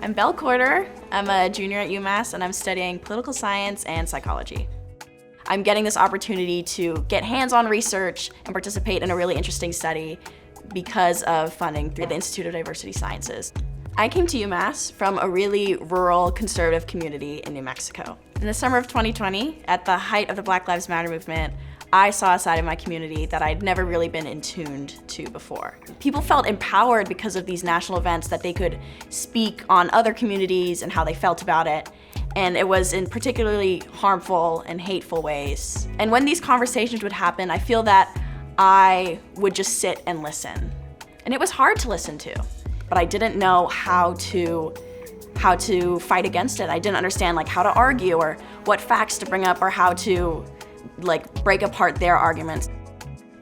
I'm Belle Corder. I'm a junior at UMass and I'm studying political science and psychology. I'm getting this opportunity to get hands-on research and participate in a really interesting study because of funding through the Institute of Diversity Sciences. I came to UMass from a really rural, conservative community in New Mexico. In the summer of 2020, at the height of the Black Lives Matter movement, I saw a side of my community that I'd never really been attuned to before. People felt empowered because of these national events that they could speak on other communities and how they felt about it. And it was in particularly harmful and hateful ways. And when these conversations would happen, I feel that I would just sit and listen. And it was hard to listen to, but I didn't know how to fight against it. I didn't understand how to argue or what facts to bring up or how to break apart their arguments.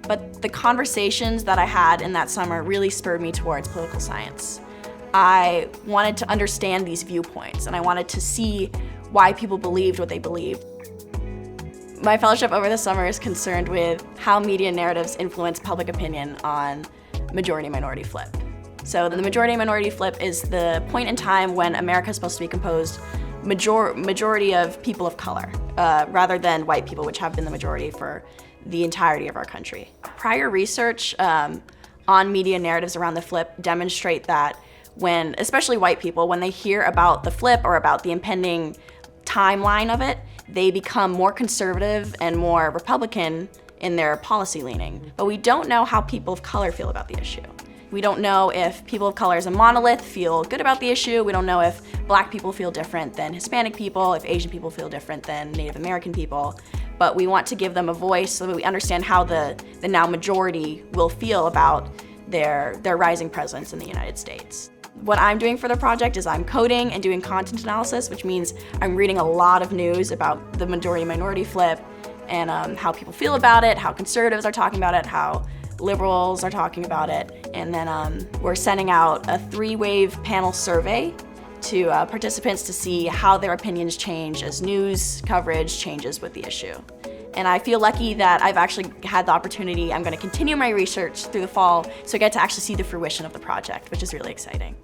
But the conversations that I had in that summer really spurred me towards political science. I wanted to understand these viewpoints and I wanted to see why people believed what they believed. My fellowship over the summer is concerned with how media narratives influence public opinion on majority-minority flip. So the majority-minority flip is the point in time when America is supposed to be composed majority of people of color, rather than white people, which have been the majority for the entirety of our country. Prior research on media narratives around the flip demonstrate that when, especially white people, when they hear about the flip or about the impending timeline of it, they become more conservative and more Republican in their policy leaning. But we don't know how people of color feel about the issue. We don't know if people of color as a monolith feel good about the issue. We don't know if Black people feel different than Hispanic people, if Asian people feel different than Native American people. But we want to give them a voice so that we understand how the now majority will feel about their rising presence in the United States. What I'm doing for the project is I'm coding and doing content analysis, which means I'm reading a lot of news about the majority-minority flip and how people feel about it, how conservatives are talking about it, how liberals are talking about it, and then we're sending out a 3-wave panel survey to participants to see how their opinions change as news coverage changes with the issue. And I feel lucky that I've actually had the opportunity. I'm going to continue my research through the fall, so I get to actually see the fruition of the project, which is really exciting.